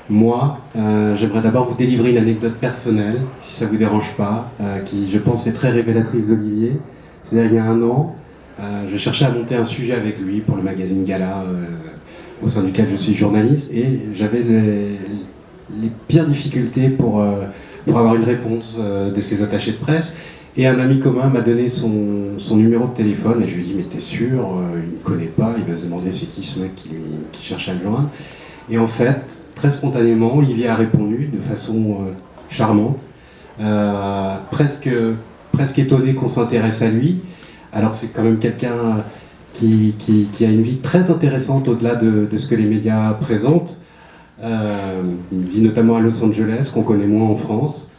Moi, j'aimerais d'abord vous délivrer une anecdote personnelle, si ça vous dérange pas, qui, je pense, est très révélatrice d'Olivier. C'est-à-dire, il y a un an, je cherchais à monter un sujet avec lui pour le magazine Gala, au sein duquel je suis journaliste, et j'avais les pires difficultés pour avoir une réponse de ses attachés de presse. Et un ami commun m'a donné son numéro de téléphone, et je lui ai dit, mais t'es sûr, il ne me connaît pas, il va se demander c'est qui ce mec qui cherche à le joindre. Et en fait, très spontanément, Olivier a répondu de façon charmante, presque étonné qu'on s'intéresse à lui, alors que c'est quand même quelqu'un qui a une vie très intéressante au-delà de ce que les médias présentent. Il vit notamment à Los Angeles, qu'on connaît moins en France,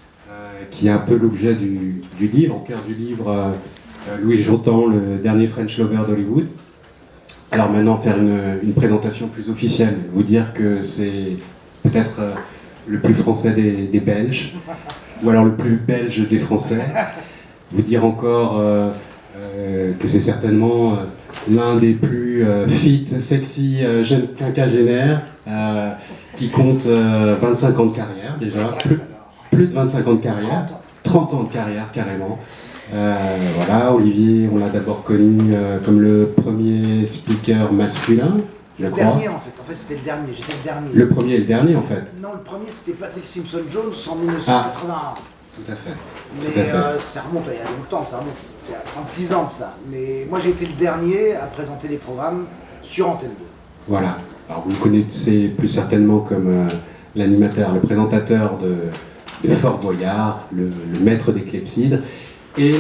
qui est un peu l'objet du livre, au cœur du livre, Louis Jourdan, le dernier French Lover d'Hollywood. Alors maintenant, faire une présentation plus officielle, vous dire que c'est peut-être le plus français des Belges, ou alors le plus belge des Français. Vous dire encore que c'est certainement l'un des plus fit, sexy, jeunes quinquagénaires, qui compte 25 ans de carrière déjà, plus de 25 ans de carrière, 30 ans de carrière carrément. Voilà, Olivier, on l'a d'abord connu comme le premier speaker masculin, je crois. Le dernier en fait c'était le dernier, j'étais le dernier. Le premier et le dernier en fait. Non, le premier c'était Patrick Simpson-Jones en 1981. Tout à fait. Mais ça remonte il y a longtemps, ça remonte, il y a 36 ans de ça. Mais moi j'ai été le dernier à présenter les programmes sur Antenne 2. Voilà, alors vous le connaissez plus certainement comme l'animateur, le présentateur de Fort Boyard, le maître des clepsydres. Et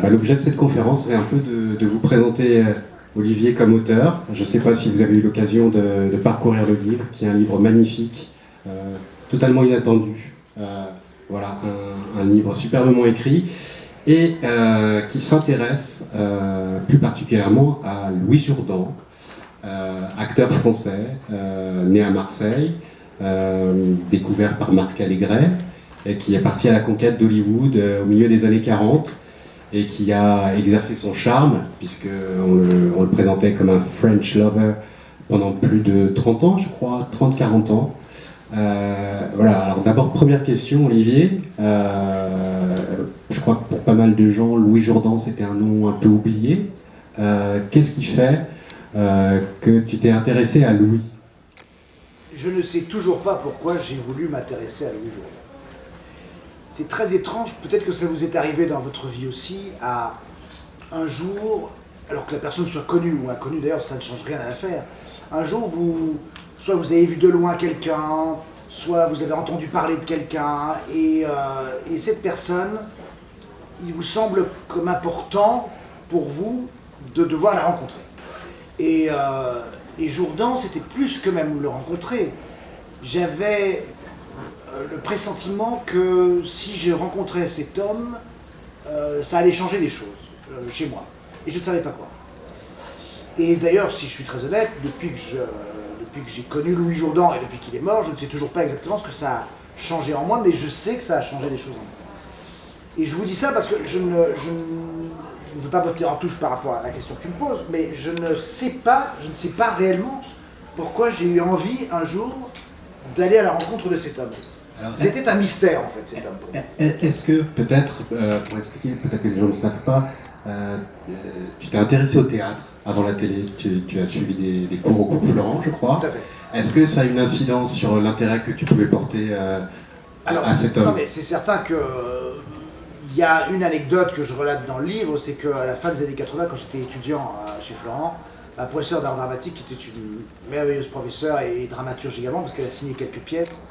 l'objet de cette conférence serait un peu de vous présenter Olivier comme auteur. Je ne sais pas si vous avez eu l'occasion de parcourir le livre, qui est un livre magnifique, totalement inattendu. Voilà, un livre superbement écrit et qui s'intéresse plus particulièrement à Louis Jourdan, acteur français, né à Marseille, découvert par Marc Allégret, et qui est parti à la conquête d'Hollywood au milieu des années 40 et qui a exercé son charme, puisqu'on le présentait comme un French lover pendant plus de 30 ans, je crois, 30-40 ans. Voilà, alors d'abord, première question, Olivier. Je crois que pour pas mal de gens, Louis Jourdan, c'était un nom un peu oublié. Qu'est-ce qui fait que tu t'es intéressé à Louis ? Je ne sais toujours pas pourquoi j'ai voulu m'intéresser à Louis Jourdan. C'est très étrange, peut-être que ça vous est arrivé dans votre vie aussi, à un jour, alors que la personne soit connue ou inconnue, d'ailleurs ça ne change rien à l'affaire, un jour soit vous avez vu de loin quelqu'un, soit vous avez entendu parler de quelqu'un, et cette personne, il vous semble comme important pour vous de devoir la rencontrer. Et Jourdan, c'était plus que même le rencontrer. J'avais le pressentiment que si je rencontrais cet homme, ça allait changer des choses chez moi. Et je ne savais pas quoi. Et d'ailleurs, si je suis très honnête, depuis que j'ai connu Louis Jourdan et depuis qu'il est mort, je ne sais toujours pas exactement ce que ça a changé en moi, mais je sais que ça a changé des choses en moi. Et je vous dis ça parce que je ne veux pas botter en touche par rapport à la question que tu me poses, mais je ne sais pas réellement pourquoi j'ai eu envie un jour d'aller à la rencontre de cet homme. C'était un mystère en fait, cet homme pour moi. Est-ce que peut-être, pour expliquer, peut-être que les gens ne le savent pas, tu t'es intéressé au théâtre avant la télé, tu as suivi des cours au cours Florent, je crois. Tout à fait. Est-ce que ça a une incidence sur l'intérêt que tu pouvais porter à cet homme ? Non, mais c'est certain que il y a une anecdote que je relate dans le livre, c'est qu'à la fin des années 80, quand j'étais étudiant chez Florent, ma professeure d'art dramatique, qui était une merveilleuse professeure et dramaturge également, parce qu'elle a signé quelques pièces,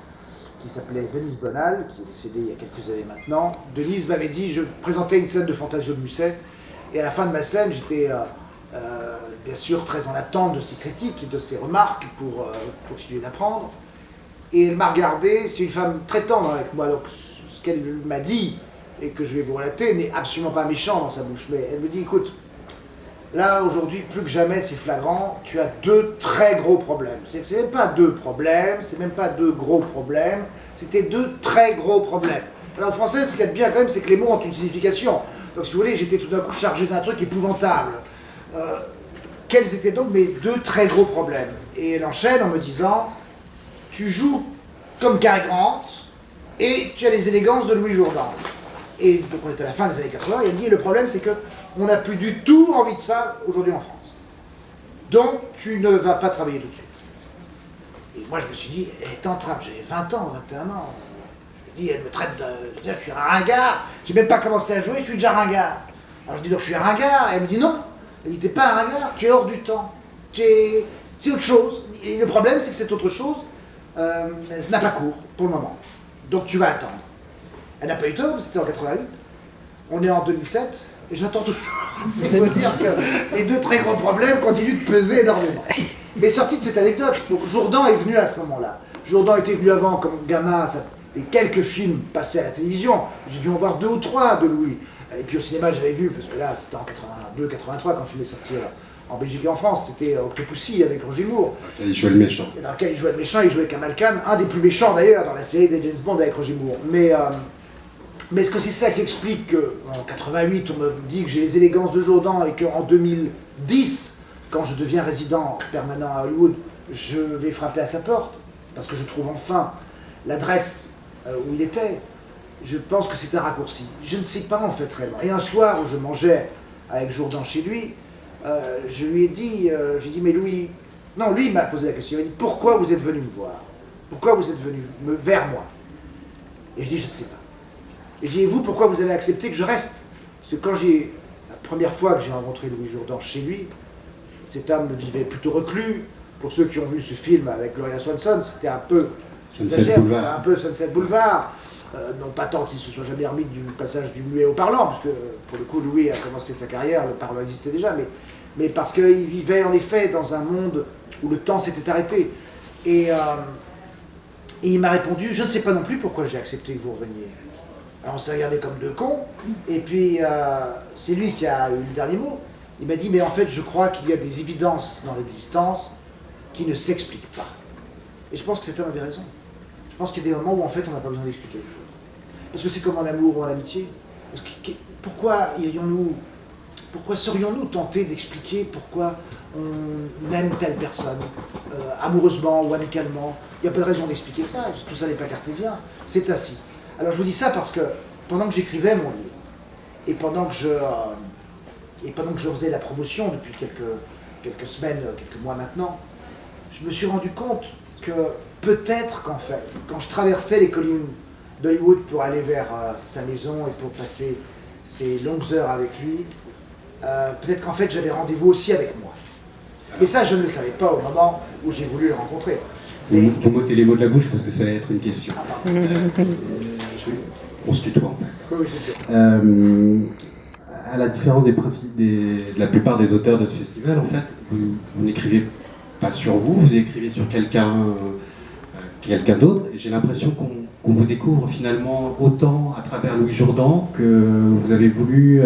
qui s'appelait Denise Bonal, qui est décédée il y a quelques années maintenant. Denise m'avait dit, je présentais une scène de Fantasio de Musset, et à la fin de ma scène, j'étais bien sûr très en attente de ses critiques et de ses remarques pour continuer d'apprendre. Et elle m'a regardé, c'est une femme très tendre avec moi, donc ce qu'elle m'a dit, et que je vais vous relater, n'est absolument pas méchant dans sa bouche, mais elle me dit, écoute, là aujourd'hui, plus que jamais, c'est flagrant, tu as deux très gros problèmes. C'est même pas deux problèmes, c'est même pas deux gros problèmes, c'était deux très gros problèmes. Alors en français, ce qu'il y a de bien quand même, c'est que les mots ont une signification. Donc si vous voulez, j'étais tout d'un coup chargé d'un truc épouvantable. Quels étaient donc mes deux très gros problèmes? Et elle enchaîne en me disant, tu joues comme Cary Grant et tu as les élégances de Louis Jourdan. Et donc on est à la fin des années 80, et elle dit, le problème c'est qu'on n'a plus du tout envie de ça aujourd'hui en France. Donc tu ne vas pas travailler tout de suite. Et moi je me suis dit, elle est en train, j'avais 20 ans, 21 ans. Je me dis, elle me traite de... Je suis un ringard, j'ai même pas commencé à jouer, je suis déjà ringard. Alors je dis, donc je suis un ringard, et elle me dit non. Elle dit, t'es pas un ringard, tu es hors du temps. C'est autre chose. Et le problème c'est que cette autre chose n'a pas cours pour le moment. Donc tu vas attendre. Elle n'a pas eu tort, c'était en 88. On est en 2007 et j'attends toujours. C'est pour dire que les deux très gros problèmes continuent de peser énormément. Mais sorti de cette anecdote, donc Jourdan est venu à ce moment-là. Jourdan était venu avant comme gamin, et quelques films passaient à la télévision. J'ai dû en voir 2 ou 3 de Louis. Et puis au cinéma, j'avais vu, parce que là, c'était en 82, 83 quand le film est sorti en Belgique et en France. C'était Octopussy avec Roger Moore. Il jouait le méchant. Et dans lequel il jouait le méchant, il jouait Kamal Khan, un des plus méchants d'ailleurs dans la série des James Bond avec Roger Moore. Mais est-ce que c'est ça qui explique qu'en 88, on me dit que j'ai les élégances de Jourdan et qu'en 2010, quand je deviens résident permanent à Hollywood, je vais frapper à sa porte parce que je trouve enfin l'adresse où il était? Je pense que c'est un raccourci. Je ne sais pas en fait réellement. Et un soir où je mangeais avec Jourdan chez lui, je lui ai dit, j'ai dit, mais Louis... Non, lui il m'a posé la question, il m'a dit, pourquoi vous êtes venu me voir? Pourquoi vous êtes venu vers moi? Et je dis, je ne sais pas. Et j'ai dit, vous, pourquoi vous avez accepté que je reste? Parce que quand la première fois que j'ai rencontré Louis Jourdan chez lui, cet homme vivait plutôt reclus. Pour ceux qui ont vu ce film avec Gloria Swanson, c'était un peu Sunset Boulevard. Un peu Sunset Boulevard. Non pas tant qu'il se soit jamais remis du passage du muet au parlant, parce que pour le coup, Louis a commencé sa carrière, le parlant existait déjà, mais parce qu'il vivait en effet dans un monde où le temps s'était arrêté. Et il m'a répondu, je ne sais pas non plus pourquoi j'ai accepté que vous reveniez. Alors on s'est regardé comme deux cons, et puis c'est lui qui a eu le dernier mot. Il m'a dit, mais en fait je crois qu'il y a des évidences dans l'existence qui ne s'expliquent pas. Et je pense que cet homme avait raison. Je pense qu'il y a des moments où en fait on n'a pas besoin d'expliquer les choses. Parce que c'est comme en amour ou en amitié. Pourquoi serions-nous tentés d'expliquer pourquoi on aime telle personne, amoureusement ou amicalement? Il n'y a pas de raison d'expliquer ça, tout ça n'est pas cartésien, c'est ainsi. Alors je vous dis ça parce que pendant que j'écrivais mon livre, et pendant que je faisais la promotion depuis quelques semaines, quelques mois maintenant, je me suis rendu compte que peut-être qu'en fait, quand je traversais les collines d'Hollywood pour aller vers sa maison et pour passer ces longues heures avec lui, peut-être qu'en fait j'avais rendez-vous aussi avec moi. Et ça je ne le savais pas au moment où j'ai voulu le rencontrer. Vous m'ôtez les mots de la bouche parce que ça allait être une question. On se tutoie en fait. Oui, c'est sûr. À la différence de la plupart des auteurs de ce festival, en fait, vous n'écrivez pas sur vous, vous écrivez sur quelqu'un d'autre. Et j'ai l'impression qu'on vous découvre finalement autant à travers Louis Jourdan que vous avez voulu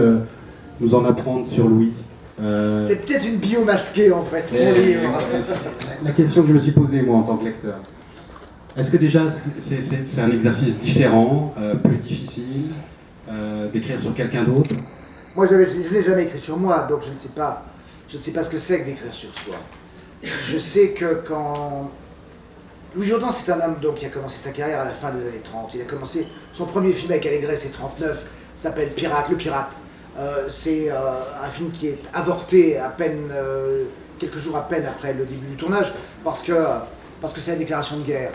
nous en apprendre sur Louis. C'est peut-être une bio masquée en fait, mon livre. La question que je me suis posée moi en tant que lecteur, est-ce que déjà c'est un exercice différent, plus difficile, d'écrire sur quelqu'un d'autre? Moi je ne l'ai jamais écrit sur moi, donc je ne sais pas ce que c'est que d'écrire sur soi. Je sais que quand... Louis Jourdan c'est un homme donc, qui a commencé sa carrière à la fin des années 30. Il a commencé, son premier film avec Allégret c'est 39, s'appelle Pirate, le Pirate. C'est un film qui est avorté à peine, quelques jours à peine après le début du tournage, parce que c'est la déclaration de guerre.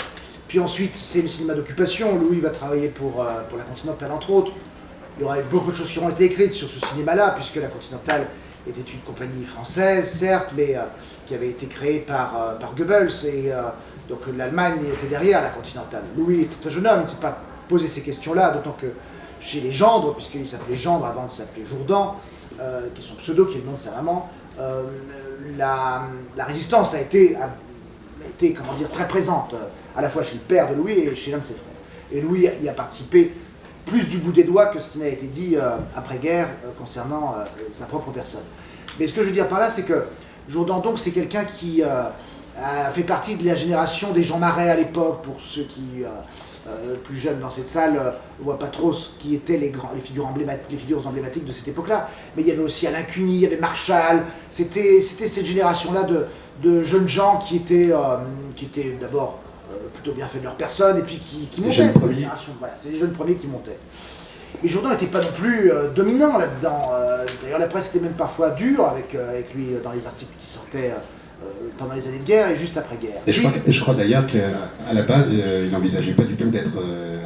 Puis ensuite, c'est le cinéma d'occupation. Louis va travailler pour la Continentale, entre autres. Il y aura eu beaucoup de choses qui auront été écrites sur ce cinéma-là, puisque la Continentale était une compagnie française, certes, mais qui avait été créée par Goebbels, et donc l'Allemagne était derrière la Continentale. Louis était un jeune homme, il ne s'est pas posé ces questions-là, d'autant que chez les Gendres, puisqu'il s'appelait Gendre avant de s'appeler Jourdan, qui est son pseudo, qui est le nom de sa maman, la résistance a été comment dire, très présente, à la fois chez le père de Louis et chez l'un de ses frères. Et Louis y a participé plus du bout des doigts que ce qui n'a été dit après-guerre concernant sa propre personne. Mais ce que je veux dire par là, c'est que Jourdan, donc, c'est quelqu'un qui a fait partie de la génération des Jean Marais à l'époque, pour ceux qui... plus jeunes dans cette salle, ne voient pas trop ce qui étaient les figures emblématiques de cette époque-là. Mais il y avait aussi Alain Cuny, il y avait Marshall. C'était cette génération-là de jeunes gens qui étaient d'abord plutôt bien fait de leur personne, et puis qui Les montaient, jeunes cette premiers. génération. Voilà, c'est les jeunes premiers qui montaient. Et Jourdan n'était pas non plus dominant là-dedans. D'ailleurs, la presse était même parfois dure avec lui dans les articles qui sortaient pendant les années de guerre et juste après-guerre. Et je crois d'ailleurs qu'à la base, il n'envisageait pas du tout d'être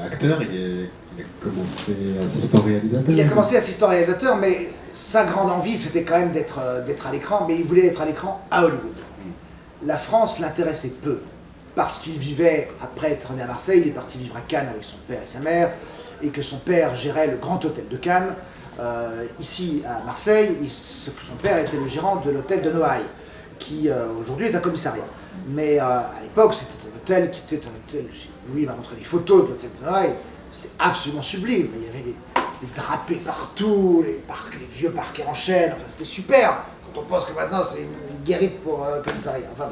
acteur. Il a commencé assistant réalisateur. Il a commencé assistant réalisateur, mais sa grande envie, c'était quand même d'être à l'écran, mais il voulait être à l'écran à Hollywood. La France l'intéressait peu, parce qu'il vivait, après être né à Marseille, il est parti vivre à Cannes avec son père et sa mère, et que son père gérait le Grand Hôtel de Cannes. Ici, à Marseille, son père était le gérant de l'hôtel de Noailles, qui aujourd'hui est un commissariat. Mais à l'époque, c'était un hôtel qui était un hôtel, Louis m'a montré des photos de l'hôtel de Noailles, c'était absolument sublime. Il y avait des drapés partout, les vieux parquets en chêne, enfin c'était super. Quand on pense que maintenant c'est une guérite pour commissariat. Enfin,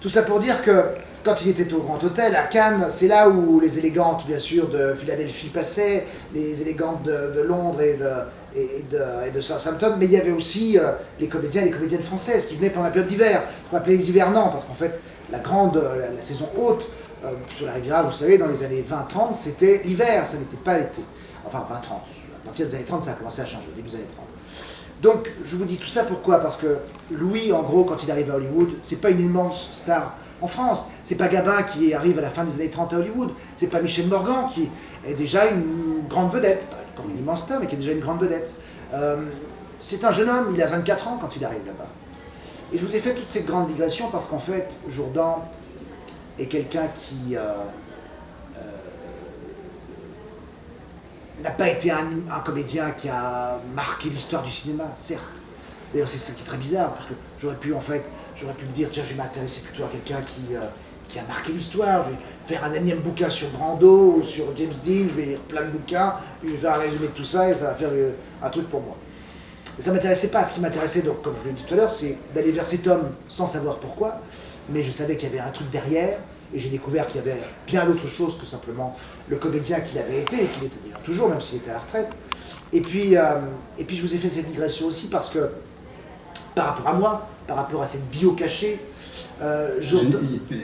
tout ça pour dire que quand il était au Grand Hôtel à Cannes, c'est là où les élégantes, bien sûr, de Philadelphie passaient, les élégantes de Londres et de Southampton, mais il y avait aussi les comédiens et les comédiennes françaises qui venaient pendant la période d'hiver, qu'on appelait les hivernants, parce qu'en fait, la saison haute sur la Riviera, vous savez, dans les années 20-30, c'était l'hiver, ça n'était pas l'été. Enfin, 20-30, à partir des années 30, ça a commencé à changer, au début des années 30. Donc, je vous dis tout ça pourquoi? Parce que Louis, en gros, quand il arrive à Hollywood, c'est pas une immense star en France. C'est pas Gabin qui arrive à la fin des années 30 à Hollywood. C'est pas Michel Morgan qui est déjà une grande vedette. Pas comme une immense star, mais qui est déjà une grande vedette. C'est un jeune homme, il a 24 ans quand il arrive là-bas. Et je vous ai fait toute cette grande digression parce qu'en fait, Jourdan est quelqu'un qui n'a pas été un comédien qui a marqué l'histoire du cinéma, certes. D'ailleurs, c'est ça qui est très bizarre, parce que j'aurais pu me dire, tiens, je vais m'intéresser plutôt à quelqu'un qui a marqué l'histoire, je vais faire un énième bouquin sur Brando, ou sur James Dean, je vais lire plein de bouquins, puis je vais faire un résumé de tout ça, et ça va faire un truc pour moi. Et ça ne m'intéressait pas. Ce qui m'intéressait, donc, comme je l'ai dit tout à l'heure, c'est d'aller vers cet homme sans savoir pourquoi, mais je savais qu'il y avait un truc derrière, et j'ai découvert qu'il y avait bien d'autres choses que simplement le comédien qu'il avait été, et qu'il était d'ailleurs toujours, même s'il était à la retraite. Et puis je vous ai fait cette digression aussi parce que, par rapport à moi, par rapport à cette bio cachée,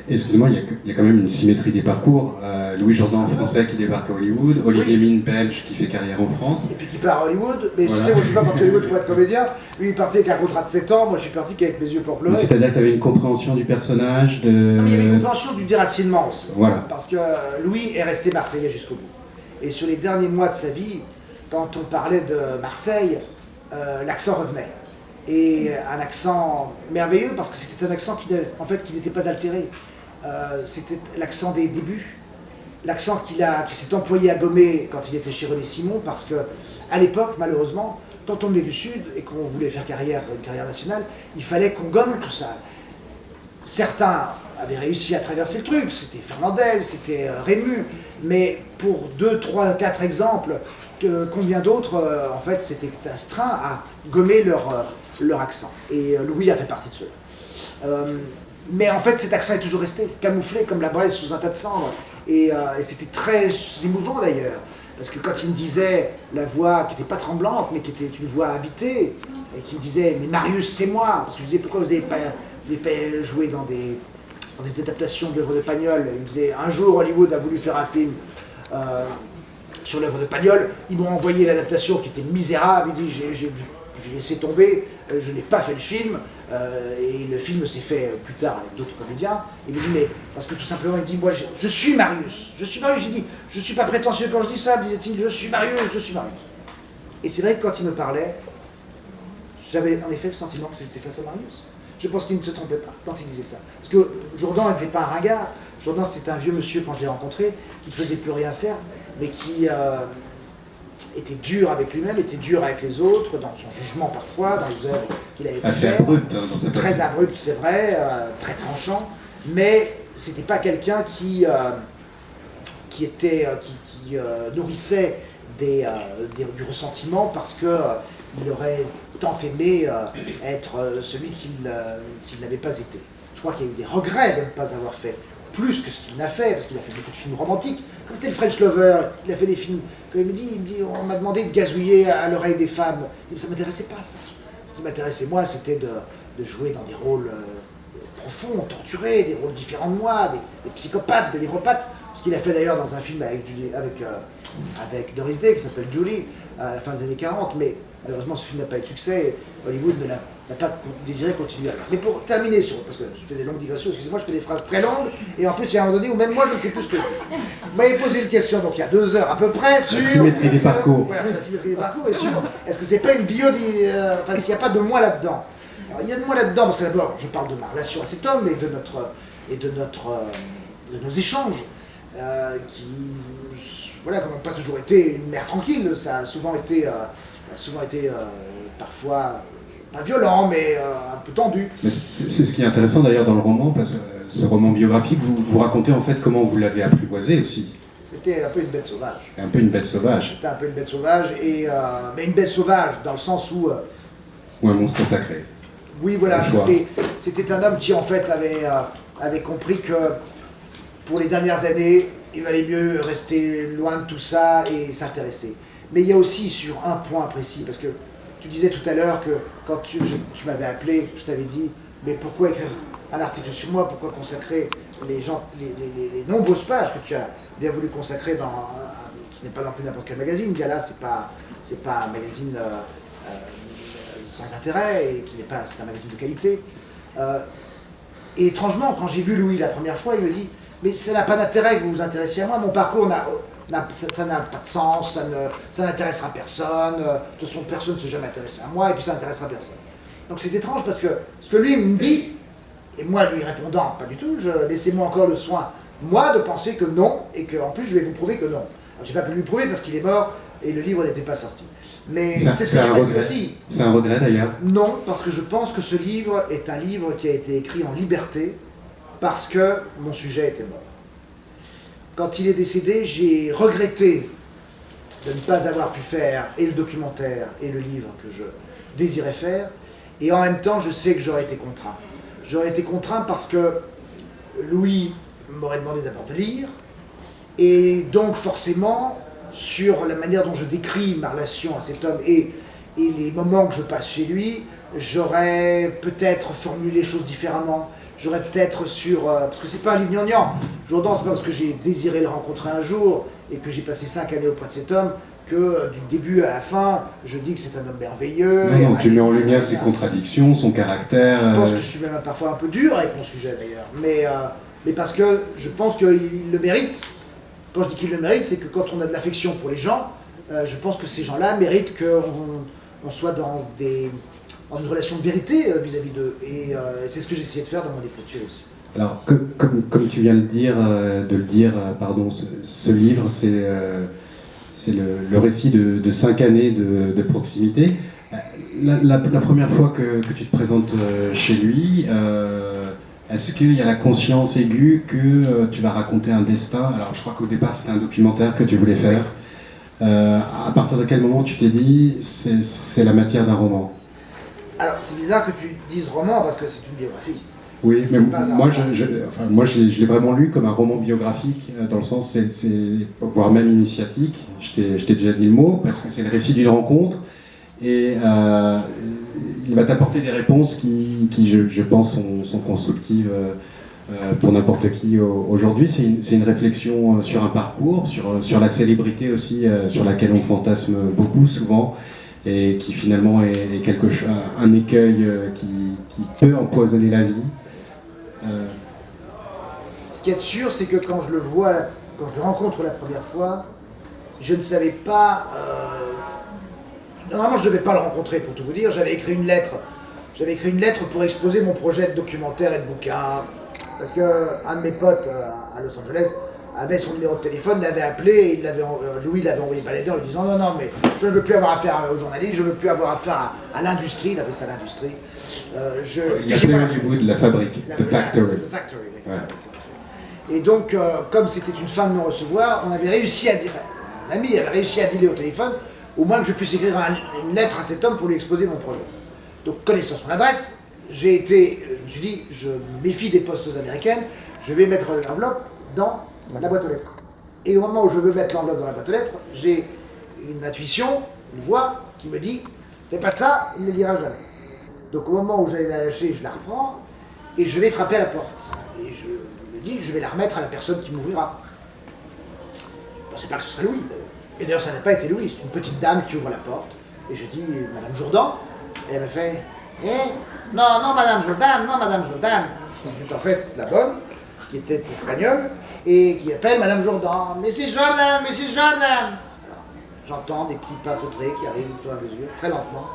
Excusez-moi, il y a quand même une symétrie des parcours. Louis Jourdan, français, qui débarque à Hollywood. Olivier Mine, belge, qui fait carrière en France. Et puis qui part à Hollywood. Mais voilà. Tu sais, moi je suis pas parti à Hollywood pour être comédien. Lui il partait avec un contrat de 7 ans, moi je suis parti qu'avec mes yeux pour pleurer. C'est-à-dire que tu avais une compréhension du personnage de... Non, mais il y avait une compréhension du déracinement aussi. Voilà. Parce que Louis est resté marseillais jusqu'au bout. Et sur les derniers mois de sa vie, quand on parlait de Marseille, l'accent revenait. Et un accent merveilleux parce que c'était un accent qui n'était pas altéré. C'était l'accent des débuts, l'accent qui s'est employé à gommer quand il était chez René Simon, parce que à l'époque, malheureusement, quand on venait du Sud et qu'on voulait faire une carrière nationale, il fallait qu'on gomme tout ça. Certains avaient réussi à traverser le truc, c'était Fernandel, c'était Rému, mais pour 2, 3, 4 exemples, combien d'autres, en fait, s'étaient astreints à gommer leur accent. Et Louis a fait partie de ceux-là. Mais en fait, cet accent est toujours resté, camouflé comme la braise sous un tas de cendres. Et c'était très émouvant d'ailleurs, parce que quand il me disait la voix qui n'était pas tremblante, mais qui était une voix habitée, et qui me disait « Mais Marius, c'est moi !» Parce que je lui disais « Pourquoi vous n'avez pas joué dans des adaptations d'œuvres de Pagnol ?» Il me disait « Un jour, Hollywood a voulu faire un film sur l'œuvre de Pagnol, ils m'ont envoyé l'adaptation qui était misérable, il dit j'ai laissé tomber, je n'ai pas fait le film, et le film s'est fait plus tard avec d'autres comédiens. Il me dit mais, parce que tout simplement il me dit moi je suis Marius, je dis je suis pas prétentieux quand je dis ça, me disait-il, je suis Marius. Et c'est vrai que quand il me parlait, j'avais en effet le sentiment que j'étais face à Marius. Je pense qu'il ne se trompait pas quand il disait ça. Parce que Jourdan n'était pas un ringard, Jourdan c'était un vieux monsieur quand je l'ai rencontré, qui ne faisait plus rien certes, mais qui était dur avec lui-même, était dur avec les autres, dans son jugement parfois, dans les œuvres qu'il avait fait. Assez abrupt dans sa façon. Très abrupt, c'est vrai, très tranchant, mais c'était pas quelqu'un qui nourrissait du ressentiment parce qu'il aurait tant aimé être celui qu'il n'avait pas été. Je crois qu'il y a eu des regrets de ne pas avoir fait plus que ce qu'il n'a fait, parce qu'il a fait beaucoup de films romantiques. Comme c'était le French Lover, il a fait des films, comme il me dit, on m'a demandé de gazouiller à l'oreille des femmes. Ça ne m'intéressait pas, ça. Ce qui m'intéressait, moi, c'était de jouer dans des rôles profonds, torturés, des rôles différents de moi, des psychopathes, des névropathes. Ce qu'il a fait d'ailleurs dans un film avec Doris Day qui s'appelle Julie, à la fin des années 40, mais malheureusement ce film n'a pas eu de succès, Hollywood n'a pas désiré continuer. Mais pour terminer parce que je fais des longues digressions, excusez-moi, je fais des phrases très longues, et en plus il y a un moment donné où même moi je ne sais plus ce que je dis. Vous m'avez posé une question, donc il y a 2 heures à peu près, sur... La symétrie des parcours. Voilà, sur la symétrie des parcours, et sur, est-ce que c'est pas une enfin s'il n'y a pas de moi là-dedans. Alors, il y a de moi là-dedans, parce que d'abord je parle de ma relation à cet homme, et de nos échanges, qui voilà, n'ont pas toujours été une mer tranquille, ça a souvent été parfois pas violent, mais un peu tendu. Mais c'est ce qui est intéressant d'ailleurs dans le roman, parce que ce roman biographique, vous racontez en fait comment vous l'avez apprivoisé aussi. C'était un peu une bête sauvage. Un peu une bête sauvage. C'était un peu une bête sauvage, mais une bête sauvage dans le sens où... Ou un monstre sacré. Oui, voilà, c'était un homme qui en fait avait compris que pour les dernières années, il valait mieux rester loin de tout ça et s'intéresser. Mais il y a aussi sur un point précis, parce que tu disais tout à l'heure que quand tu m'avais appelé, je t'avais dit, mais pourquoi écrire un article sur moi, pourquoi consacrer les nombreuses pages que tu as bien voulu consacrer qui n'est pas non plus n'importe quel magazine, Gala, c'est pas un magazine sans intérêt, et c'est un magazine de qualité. Et étrangement, quand j'ai vu Louis la première fois, il me dit, mais ça n'a pas d'intérêt que vous vous intéressiez à moi, mon parcours ça n'a pas de sens, ça n'intéressera personne, de toute façon personne ne s'est jamais intéressé à moi, et puis ça n'intéressera personne. Donc c'est étrange parce que ce que lui me dit, et moi lui répondant, pas du tout, laissez-moi encore le soin, moi, de penser que non, et qu'en plus je vais vous prouver que non. Alors j'ai pas pu lui prouver parce qu'il est mort, et le livre n'était pas sorti. Mais c'est un regret. C'est un regret d'ailleurs. Non, parce que je pense que ce livre est un livre qui a été écrit en liberté, parce que mon sujet était mort. Quand il est décédé, j'ai regretté de ne pas avoir pu faire et le documentaire et le livre que je désirais faire, et en même temps, je sais que j'aurais été contraint. J'aurais été contraint parce que Louis m'aurait demandé d'abord de lire, et donc forcément, sur la manière dont je décris ma relation à cet homme et les moments que je passe chez lui, j'aurais peut-être formulé les choses différemment. J'aurais peut-être parce que c'est pas un livre gnangnan. Jourdan, c'est pas parce que j'ai désiré le rencontrer un jour et que j'ai passé 5 années auprès de cet homme que du début à la fin, je dis que c'est un homme merveilleux. Non, tu mets en lumière ses contradictions, son caractère. Je pense que je suis même parfois un peu dur avec mon sujet d'ailleurs, mais parce que je pense qu'il le mérite. Quand je dis qu'il le mérite, c'est que quand on a de l'affection pour les gens, je pense que ces gens-là méritent qu'on soit dans une relation de vérité vis-à-vis d'eux. Et c'est ce que j'ai essayé de faire dans mon écriture aussi. Alors, comme tu viens de le dire, ce livre, c'est le récit de 5 années de proximité. La première fois que tu te présentes chez lui, est-ce qu'il y a la conscience aiguë que tu vas raconter un destin? Alors, je crois qu'au départ, c'était un documentaire que tu voulais faire. À partir de quel moment tu t'es dit, c'est la matière d'un roman? Alors, c'est bizarre que tu dises roman parce que c'est une biographie. Oui, mais moi je l'ai vraiment lu comme un roman biographique, dans le sens, voire même initiatique. Je t'ai déjà dit le mot, parce que c'est le récit d'une rencontre, et il va t'apporter des réponses qui je pense, sont constructives pour n'importe qui aujourd'hui. C'est une réflexion sur un parcours, sur la célébrité aussi, sur laquelle on fantasme beaucoup, souvent, et qui finalement est un écueil qui peut empoisonner la vie. Ce qui est sûr, c'est que quand je le rencontre la première fois, je ne savais pas... Normalement, je ne devais pas le rencontrer, pour tout vous dire. J'avais écrit une lettre pour exposer mon projet de documentaire et de bouquin. Parce qu'un de mes potes à Los Angeles avait son numéro de téléphone, l'avait appelé, et Louis l'avait envoyé balader en lui disant non, mais je ne veux plus avoir affaire aux journalistes, je ne veux plus avoir affaire à l'industrie, il appelait ça l'industrie. Il appelait Hollywood la fabrique, the factory. The factory, ouais. Et donc, comme c'était une fin de non-recevoir, l'ami avait réussi à dealer au téléphone, au moins que je puisse écrire une lettre à cet homme pour lui exposer mon projet. Donc, connaissant son adresse, je me suis dit, je méfie des postes américaines, je vais mettre l'enveloppe dans la boîte aux lettres. Et au moment où je veux mettre l'enveloppe dans la boîte aux lettres, j'ai une intuition, une voix qui me dit, fais pas ça, il ne le lira jamais. Donc au moment où j'allais la lâcher, je la reprends, et je vais frapper à la porte. Et je me dis, je vais la remettre à la personne qui m'ouvrira. Je ne pensais pas que ce serait Louis. Et d'ailleurs, ça n'a pas été Louis, c'est une petite dame qui ouvre la porte. Et je dis, Madame Jourdan. Et elle me fait, non, non, Madame Jourdan, non, Madame Jourdan. C'est en fait la bonne, qui était espagnole, et qui appelle Madame Jourdan. Mrs. Jordan, Mrs. Jordan. J'entends des petits pas feutrés qui arrivent au fur et à mesure, très lentement.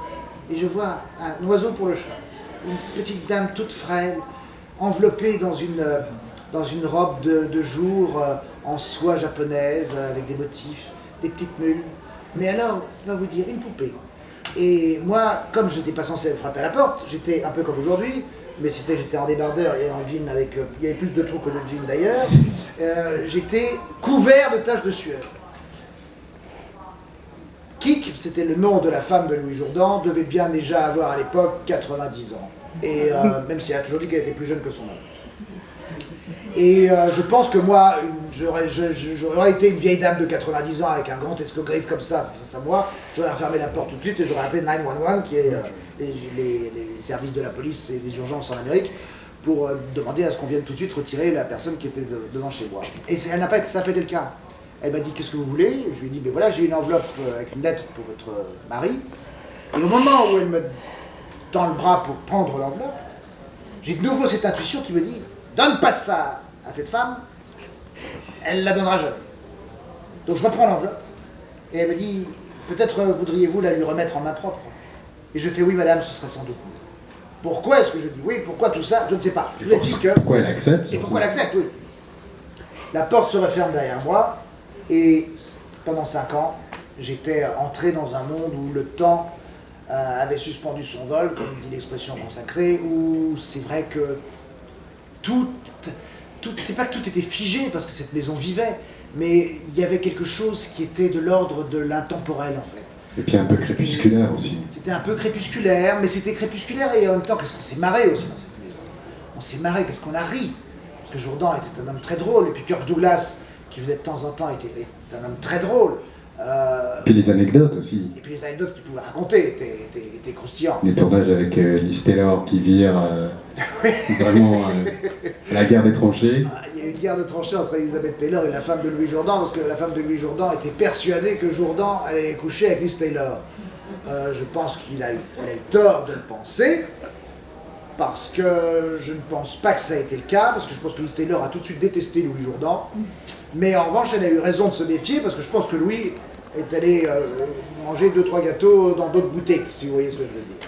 Et je vois un oiseau pour le chat. Une petite dame toute frêle, enveloppée dans une robe de jour en soie japonaise, avec des motifs, des petites mules. Mais alors, je vais vous dire, une poupée. Et moi, comme je n'étais pas censé frapper à la porte, j'étais un peu comme aujourd'hui, mais j'étais en débardeur et en jean avec... il y avait plus de trous que de jean d'ailleurs. J'étais couvert de taches de sueur. Kik, c'était le nom de la femme de Louis Jourdan, devait bien déjà avoir à l'époque 90 ans. Et même si elle a toujours dit qu'elle était plus jeune que son âge. Et je pense que moi, j'aurais été une vieille dame de 90 ans avec un grand escogriffe comme ça face à moi, j'aurais fermé la porte tout de suite et j'aurais appelé 911, qui est les services de la police et des urgences en Amérique, pour demander à ce qu'on vienne tout de suite retirer la personne qui était devant chez moi. Et ça n'a pas été le cas. Elle m'a dit, qu'est-ce que vous voulez? Je lui ai dit, ben voilà, j'ai une enveloppe avec une lettre pour votre mari. Et au moment où elle me tend le bras pour prendre l'enveloppe, j'ai de nouveau cette intuition qui me dit, donne pas ça à cette femme, elle la donnera jamais. Donc je reprends l'enveloppe, et elle me dit, peut-être voudriez-vous la lui remettre en main propre? Et je fais, oui madame, ce serait sans doute mieux. Pourquoi est-ce que je dis oui? Pourquoi tout ça? Je ne sais pas. Je vous ai dit que... Pourquoi elle accepte? Et pourquoi elle accepte, oui. La porte se referme derrière moi, et pendant 5 ans, j'étais entré dans un monde où le temps avait suspendu son vol, comme dit l'expression consacrée, où c'est vrai que c'est pas que tout était figé, parce que cette maison vivait, mais il y avait quelque chose qui était de l'ordre de l'intemporel, en fait. Et puis un peu crépusculaire aussi. C'était un peu crépusculaire, mais c'était crépusculaire, et en même temps, qu'est-ce qu'on s'est marré aussi dans cette maison. On s'est marré, qu'est-ce qu'on a ri. Parce que Jourdan était un homme très drôle, et puis Kirk Douglas, qui venait de temps en temps, était un homme très drôle. Et puis les anecdotes aussi. Et puis les anecdotes qu'il pouvait raconter étaient croustillantes. Des tournages avec Liz Taylor qui vire vraiment la guerre des tranchées. Il y a eu une guerre de tranchées entre Elizabeth Taylor et la femme de Louis Jourdan, parce que la femme de Louis Jourdan était persuadée que Jourdan allait coucher avec Liz Taylor. Je pense qu'il a eu tort de le penser, parce que je ne pense pas que ça a été le cas, parce que je pense que Liz Taylor a tout de suite détesté Louis Jourdan. Mais en revanche, elle a eu raison de se méfier, parce que je pense que Louis est allé manger 2-3 gâteaux dans d'autres boutiques, si vous voyez ce que je veux dire.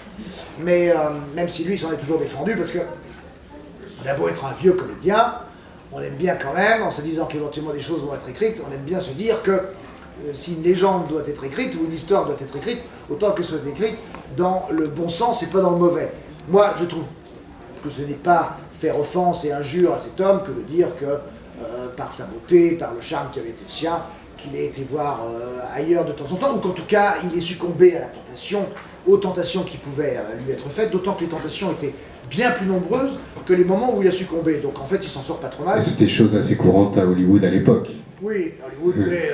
Mais même si lui s'en est toujours défendu, parce que on a beau être un vieux comédien, on aime bien quand même, en se disant qu'éventuellement des choses vont être écrites, on aime bien se dire que si une légende doit être écrite, ou une histoire doit être écrite, autant qu'elle soit écrite dans le bon sens et pas dans le mauvais. Moi, je trouve que ce n'est pas faire offense et injure à cet homme que de dire que par sa beauté, par le charme qui avait été le sien, qu'il ait été voir ailleurs de temps en temps, ou qu'en tout cas il est succombé à la tentation, aux tentations qui pouvaient lui être faites, d'autant que les tentations étaient bien plus nombreuses que les moments où il a succombé. Donc en fait il s'en sort pas trop mal. Et c'était chose assez courante à Hollywood à l'époque. Oui, Hollywood, mais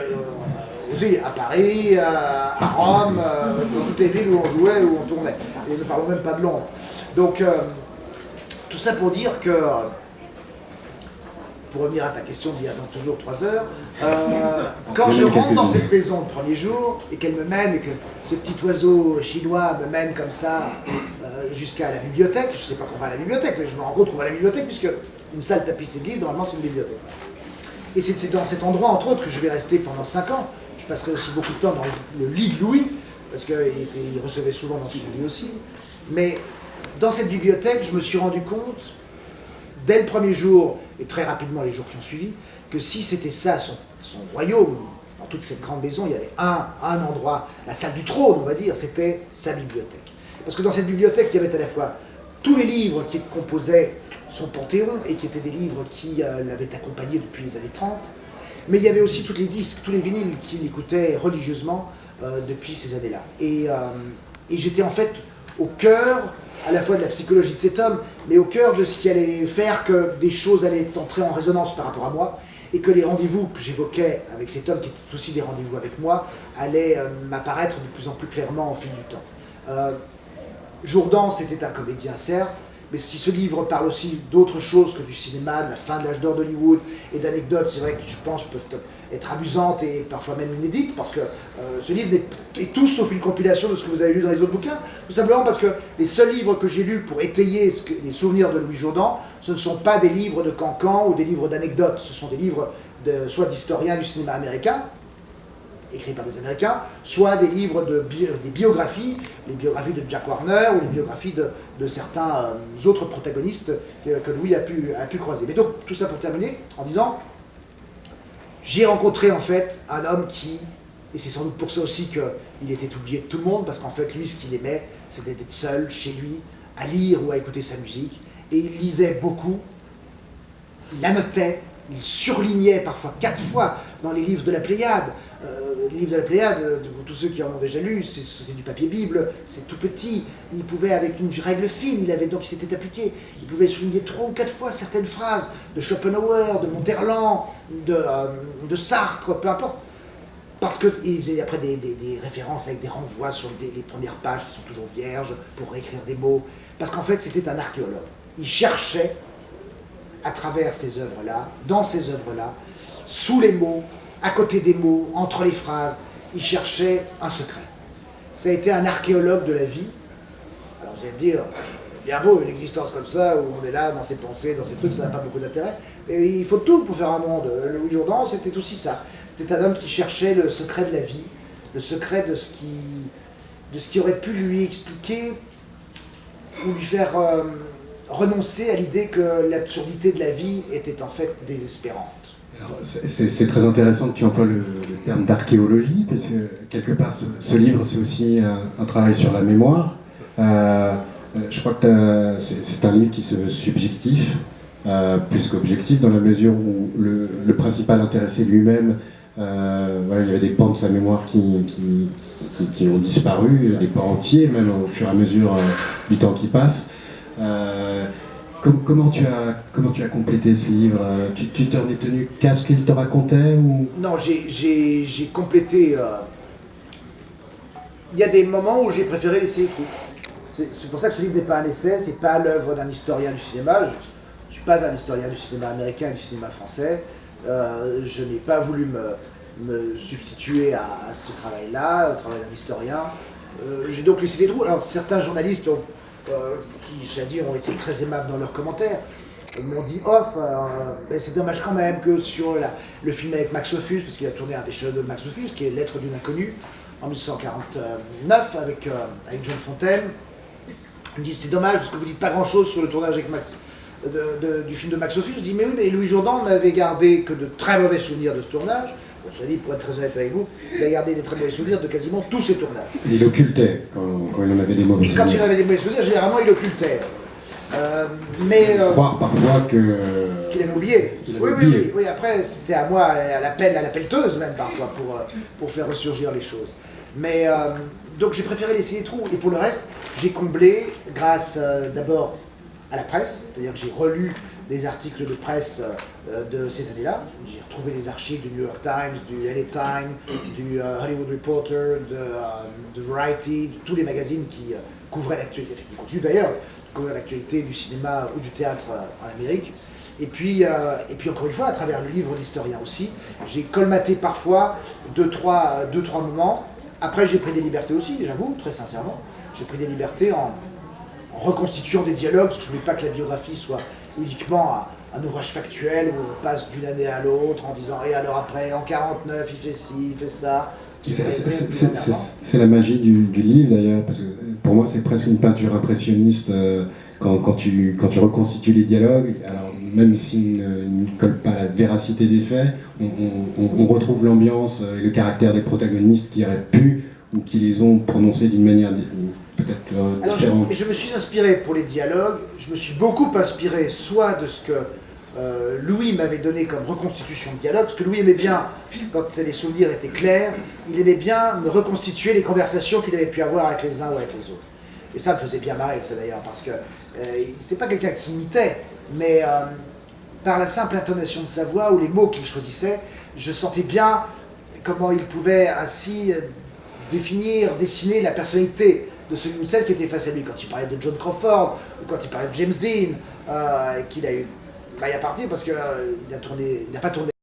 aussi à Paris, à Rome, dans toutes les villes où on jouait, où on tournait. Et ne parlons même pas de Londres. Donc tout ça pour dire que, pour revenir à ta question d'il y a donc toujours 3 heures, quand je rentre dans cette maison le premier jour, et qu'elle me mène, et que ce petit oiseau chinois me mène comme ça jusqu'à la bibliothèque, je ne sais pas qu'on va à la bibliothèque, mais je me rends compte qu'on va à la bibliothèque, puisque une salle tapissée de livres, normalement c'est une bibliothèque. Et c'est dans cet endroit, entre autres, que je vais rester pendant 5 ans. Je passerai aussi beaucoup de temps dans le lit de Louis, parce qu'il recevait souvent dans son lit aussi. Mais dans cette bibliothèque, je me suis rendu compte, dès le premier jour, et très rapidement les jours qui ont suivi, que si c'était ça son royaume, dans toute cette grande maison, il y avait un endroit, la salle du trône, on va dire, c'était sa bibliothèque. Parce que dans cette bibliothèque, il y avait à la fois tous les livres qui composaient son panthéon, et qui étaient des livres qui l'avaient accompagné depuis les années 30, mais il y avait aussi tous les disques, tous les vinyles qu'il écoutait religieusement depuis ces années-là. Et j'étais en fait au cœur à la fois de la psychologie de cet homme, mais au cœur de ce qui allait faire que des choses allaient entrer en résonance par rapport à moi, et que les rendez-vous que j'évoquais avec cet homme, qui étaient aussi des rendez-vous avec moi, allaient m'apparaître de plus en plus clairement au fil du temps. Jourdan, c'était un comédien, certes, mais si ce livre parle aussi d'autres choses que du cinéma, de la fin de l'âge d'or d'Hollywood, et d'anecdotes, c'est vrai, qui je pense peuvent être amusantes et parfois même inédites, parce que ce livre est tout sauf une compilation de ce que vous avez lu dans les autres bouquins, tout simplement parce que les seuls livres que j'ai lus pour étayer les souvenirs de Louis Jourdan, ce ne sont pas des livres de cancan ou des livres d'anecdotes, ce sont des livres soit d'historiens du cinéma américain, écrits par des Américains, soit des livres des biographies, les biographies de Jack Warner ou les biographies de certains autres protagonistes que Louis a pu croiser. Mais donc, tout ça pour terminer, en disant, j'ai rencontré en fait un homme qui, et c'est sans doute pour ça aussi qu'il était oublié de tout le monde, parce qu'en fait, lui, ce qu'il aimait, c'était d'être seul, chez lui, à lire ou à écouter sa musique, et il lisait beaucoup, il annotait, il surlignait parfois 4 fois dans les livres de la Pléiade. Les livres de la Pléiade, pour tous ceux qui en ont déjà lu, c'est du papier Bible, c'est tout petit. Il pouvait, avec une règle fine, donc il s'était appliqué, il pouvait souligner 3 ou 4 fois certaines phrases de Schopenhauer, de Monterland, de Sartre, peu importe. Parce qu'il faisait après des références avec des renvois sur les premières pages qui sont toujours vierges pour réécrire des mots. Parce qu'en fait, c'était un archéologue. Il cherchait, à travers ces œuvres-là, dans ces œuvres-là, sous les mots, à côté des mots, entre les phrases, il cherchait un secret. Ça a été un archéologue de la vie. Alors vous allez me dire, c'est bien beau une existence comme ça, où on est là, dans ses pensées, dans ses trucs, ça n'a pas beaucoup d'intérêt. Mais il faut tout pour faire un monde. Louis Jourdan, c'était aussi ça. C'était un homme qui cherchait le secret de la vie, le secret de ce qui aurait pu lui expliquer ou lui faire renoncer à l'idée que l'absurdité de la vie était en fait désespérante. C'est très intéressant que tu emploies le terme d'archéologie, parce que quelque part, ce livre, c'est aussi un travail sur la mémoire. Je crois que c'est un livre qui se veut subjectif, plus qu'objectif, dans la mesure où le principal intéressé lui-même, voilà, il y avait des pans de sa mémoire qui ont disparu, des pans entiers, même au fur et à mesure du temps qui passe. Comment tu as complété ce livre? Tu t'en es tenu qu'à ce qu'il te racontait ou... Non, j'ai complété. Il y a des moments où j'ai préféré laisser les trous. C'est pour ça que ce livre n'est pas un essai, c'est pas l'œuvre d'un historien du cinéma. Je ne suis pas un historien du cinéma américain et du cinéma français. Je n'ai pas voulu me substituer à ce travail-là, au travail d'un historien. J'ai donc laissé des trous. Alors certains journalistes qui, c'est-à-dire, ont été très aimables dans leurs commentaires, m'ont dit off, c'est dommage quand même que sur le film avec Max Ophüls, parce qu'il a tourné un des chefs de Max Ophüls, qui est Lettre d'une inconnue, en 1949, avec John Fontaine. Ils me disent c'est dommage parce que vous dites pas grand-chose sur le tournage avec du film de Max Ophüls. Je dis mais oui, mais Louis Jourdan n'avait gardé que de très mauvais souvenirs de ce tournage. Bon, je dis, pour être très honnête avec vous, il a gardé des très mauvais souvenirs de quasiment tous ses tournages. Il occultait quand il en avait des mauvais souvenirs. Quand il en avait des mauvais souvenirs, généralement il occultait. Croire parfois qu'il avait oublié. Oui, après c'était à moi, à la pelleteuse même parfois, pour faire ressurgir les choses. Mais donc j'ai préféré laisser les trous. Et pour le reste, j'ai comblé grâce d'abord à la presse, c'est-à-dire que j'ai relu des articles de presse de ces années-là. J'ai retrouvé les archives du New York Times, du LA Times, du Hollywood Reporter, de Variety, de tous les magazines qui couvraient l'actualité, qui continuent d'ailleurs de couvrir l'actualité du cinéma ou du théâtre en Amérique. Et puis encore une fois, à travers le livre d'historien aussi, j'ai colmaté parfois deux, trois moments. Après, j'ai pris des libertés aussi, j'avoue, très sincèrement. J'ai pris des libertés en reconstituant des dialogues, parce que je ne voulais pas que la biographie soit uniquement un ouvrage factuel où on passe d'une année à l'autre en disant « et alors après, en 49, il fait ci, il fait ça ». C'est la magie du livre d'ailleurs, parce que pour moi c'est presque une peinture impressionniste quand tu reconstitues les dialogues. Alors même s'ils ne collent pas la véracité des faits, on retrouve l'ambiance et le caractère des protagonistes qui auraient pu ou qui les ont prononcés d'une manière peut-être différente. Je me suis inspiré pour les dialogues, je me suis beaucoup inspiré soit de ce que Louis m'avait donné comme reconstitution de dialogue, parce que Louis aimait bien, quand les souvenirs étaient clairs, il aimait bien me reconstituer les conversations qu'il avait pu avoir avec les uns ou avec les autres. Et ça me faisait bien marrer, ça d'ailleurs, parce que c'est pas quelqu'un qui imitait, mais par la simple intonation de sa voix ou les mots qu'il choisissait, je sentais bien comment il pouvait ainsi définir, dessiner la personnalité de celui ou celle qui était face à lui. Quand il parlait de John Crawford, ou quand il parlait de James Dean, qu'il a eu maille à partir parce qu'il n'a pas tourné